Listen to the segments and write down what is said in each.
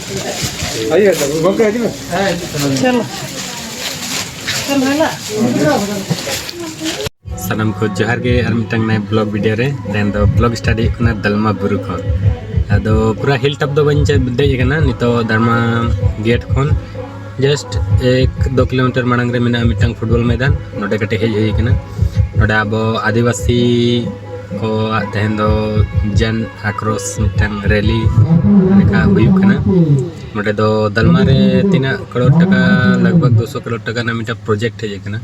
आइए गंगा है ना चल चल है सानम को जोहार के और मिटंग नए ब्लॉग वीडियो रे देन दो ब्लॉग स्टाडी कना दलमा बुरु खन अदो पूरा हिल टॉप दो बन देज कना नितो दलमा गेट खन जस्ट 1-2 किलोमीटर मांग रे मेना मिटंग फुटबॉल मैदान नोडे कटे हेज हुई कना नोडे अब आदिवासी को तहन दो जन आक्रोश मिटंग रैली का हुई कना नोडे दो दलमा रे 3 करोड़ टका लगभग 200 करोड़ टका ना मिटा प्रोजेक्ट हेज कना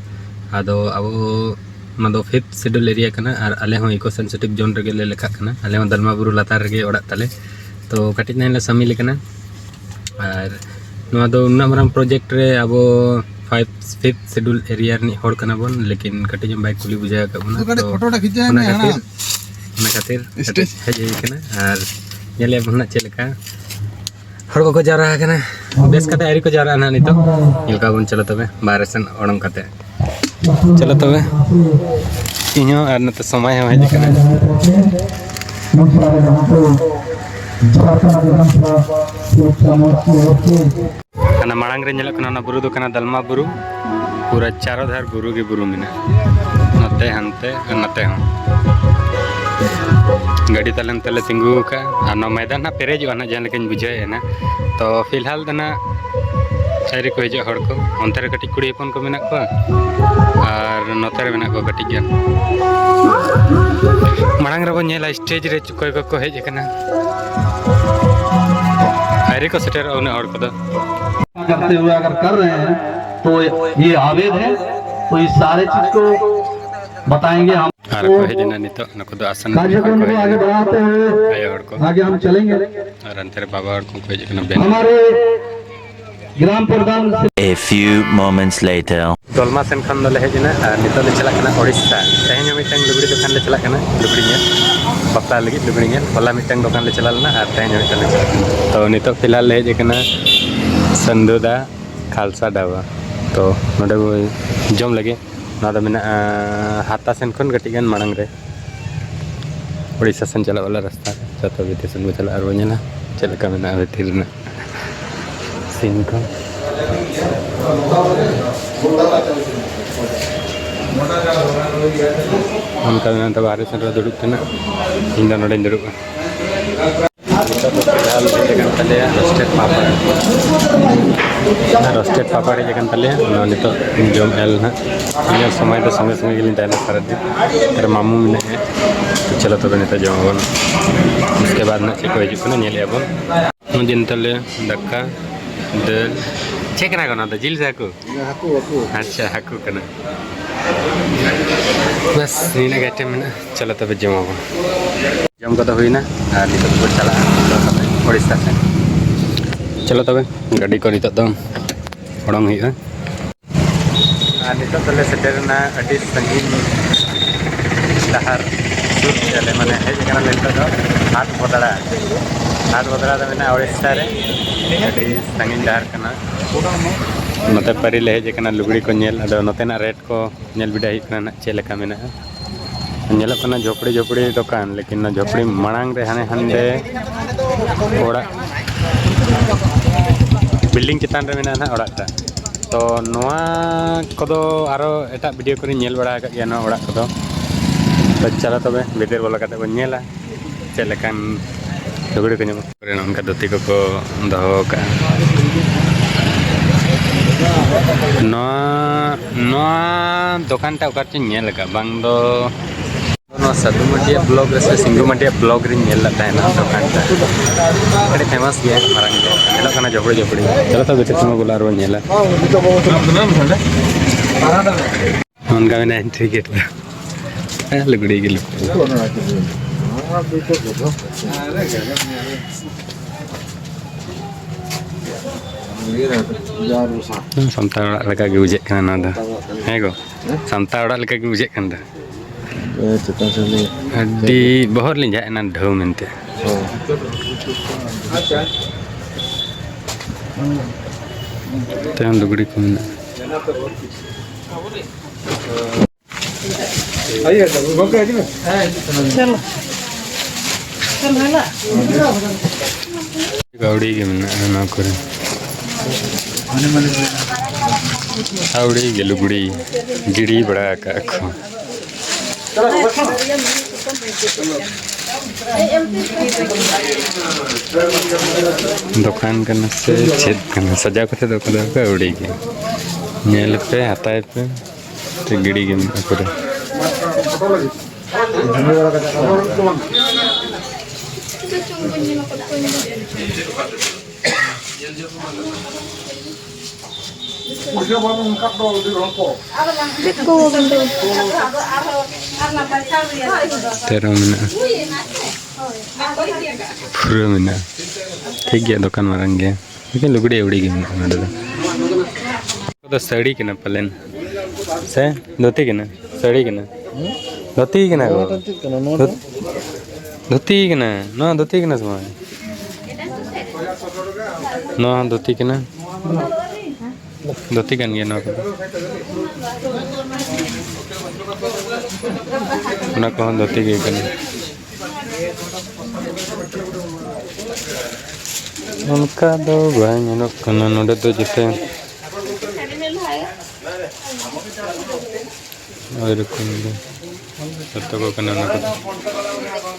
अदो अब ना दो 5th शेड्यूल एरिया कना और आले हो इको सेंसिटिव जोन रगे ले लेखा कना आले हो दलमा बुरु लातार रगे ओड़ा ताले तो कटिज नाइन ले सामिल कना और नवा दो उन्ना मराम प्रोजेक्ट रे अब 5th शेड्यूल एरिया नि होड़ कना बन लेकिन कटिज हम बाइक कुली बुझा का बना तो फोटोटा खिंचा है ना खातिर हेज कना और येले बना चेलका हर को जारा कना बेस कते आरी को जारा ना नितो इलका बन चलो तबे बाहर सेन ओडम कते चलो तबे इño और नते समय हो हेज कना kana marang re nyelak kana buru do kana dalma buru pura charo dhar buru ge buru mina nate hante nate hon gadi talan tale tingu ka ano मैदान ना पेरेज वाना जान लेकिन बुझे है ना तो फिलहाल दना चारी को हेज हड़ को onte re kati kudi hopon ko mena ko और नोते रे मेना को कटी गन मांग रे बन नेला स्टेज रे कोय को हेज कना अरे को सेटर ओने और को करते हुए अगर कर रहे हैं तो ये आवेद है तो इस सारे चीज को बताएंगे हम आर को हेज ना नितो नको दो आसन कार्यक्रम को आगे बढ़ाते हुए आय और को आगे हम चलेंगे और अंतर बाबा और को हेज कना बेन हमारे ग्राम प्रधान A few moments later दलमा सेन खन दले हेज ना नितो ले चला कना ओडिसा तेहन मिटंग लुगड़ी दुकान ले चला कना लुगड़ी ने बापला लगी लुगड़ी ने होला मिटंग दुकान ले चला ना और तेहन मिटंग ले चला तो नितो फिलहाल ले हेज कना संदुदा खालसा डावा तो नोडे जम लगे ना दो मेना हाता सेन खन गटिगन मांग रे ओडिसा सेन चला वाला रास्ता जतो बिते सेन चला और वनेला चलका मेना भीतर ना सीन को उनका तो बाहर से दुड़ुब तना इन नोडे दुड़ुब रोस्टेड पापड़ जगन तले नितो जम एल ना इन समय तो संगे संगे गिलिन ताना सारा दिन तर मामू मिने तो चलो तबे नितो जम बन उसके बाद ना चेक हो जुकना नेले अपन दिन तले दक्का दल चेक ना गना तो जिल साकू हाकू अच्छा हाकू कना बस नीना गटे में चलो तबे जम अपन जम को तो हुई ना और नितो तो चला ओडिसा से चलो तबे गाड़ी को नितो दम ओडम हुई और नितो तले सेटरना अडी संगीन शहर सुर चले माने हेज कना लेतो दो हाथ बदला तो मेना ओडिसा रे अडी संगीन शहर कना नते परी ले हेज कना लुगड़ी को नेल अदो नतेना रेट को नेल बिडा ही कना चेलेका मेना नेलो कना झोपड़ी दुकान लेकिन ना झोपड़ी मांग रे हाने हंडे ओड़ा बिल्डिंग चितान रे मेना ना ओड़ा ता तो नोआ कोदो आरो एटा वीडियो करी नेल बड़ा का गया ना ओड़ा कोदो तो चला तबे भीतर बोला कते बन नेला चेलेकान लुगड़ी को नेम करे उनका धोती को दहो का नोआ दुकान टा उकार चे नेल का बांग दो साधुमटिया ब्लॉग से सिंगुमटिया ब्लॉग रे नेल लाता है ना दुकान अड़ी फेमस गया मारंग नेलो कना झोपड़ी चलो तो बेटे तुम बोला रो नेला उनका मैंने एंट्री गेट लुगड़ी के संताड़ लगा के बुझे कना ना है गो संताड़ लगा के बुझे कना अड्डी बहुत लिंजा ना ढो मेनते तेन लुगड़ी को आइए गंगा है ना चल चल है ना गावड़ी के ना करे आवड़ी के लुगड़ी गिड़ी बड़ा का खो दुकान करने से छेद करना सजा को थे दुकान का आवड़ी के नेल पे हाथाय पे तो गिड़ी के करे तेरा मिना पूरा मिना ठीक गया दुकान मारंग गया लेकिन लुगड़ी उड़ी गई नडे तो साड़ी के ना पलेन से धोती के ना साड़ी के ना धोती के ना धोती के ना ना धोती के ना समय ना धोती के ना धोती kan gyan ako na ko dhoti ge kan unka do bhai no kana node to jete aur kun तो को करना ना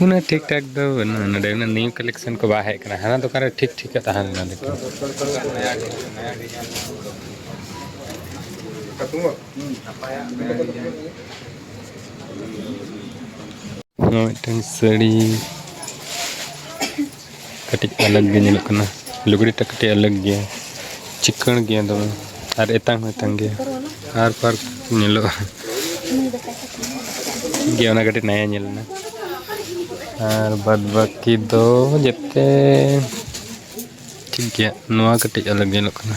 उन्हें ठीक ठाक दो ना नडे ना न्यू कलेक्शन को बाहे करना है ना तो करे ठीक ठीक है ताहन ना देखो मिट्टन साड़ी कटिक अलग गे नेलो कना लुगड़ी टकटे अलग गया चिकन गया दो और एतांग गया आर पार नेलो गया ना कटे नया नेलना और बाद बाकी दो जते ठीक गया नवा कटे अलग नेलो कना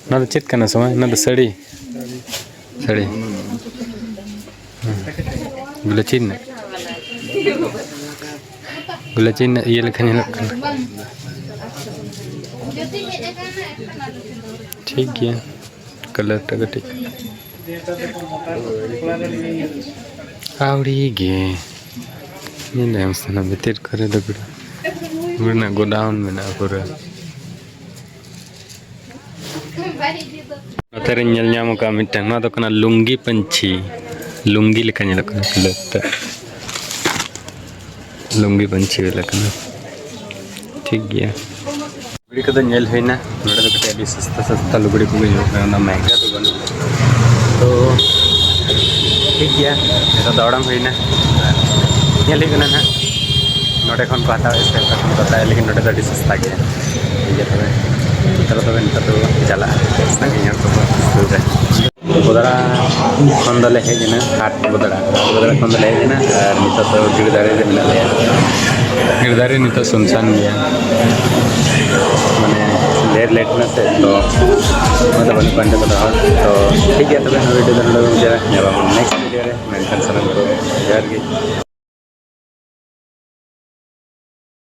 ना तो चेत करना समय ना तो साड़ी साड़ी गुलाचीन ये लेखन ठीक है कलर टगटी आवड़ी गे ये हम सना भीतर करे दगड़ गुना गोडाउन में ना पूरा अतरे ñel ñamo ka mitan na do kana lungi panchi lungi leka ñel kana klet lungi panchi lekana ठीक गया लुगड़ी का तो ñel होइना नोडे तो कटे अभी सस्ता सस्ता लुगड़ी को जो ना महंगा तो बन तो ठीक गया तो दौड़म होइना ñel ही कना ना नोडे खन को हटाओ इसके खन पता है लेकिन नोडे तो अभी सस्ता गया ये तो तो निता तो चला संगे को सुरे बोदरा खन दले हेजना हाट बोदरा खन दले हेजना और निता तो गिरदारे रे मिला ले गिरदारे निता सुनसान गया माने लेट लेट ना से तो मतलब बन पंडे तो ठीक है तो वीडियो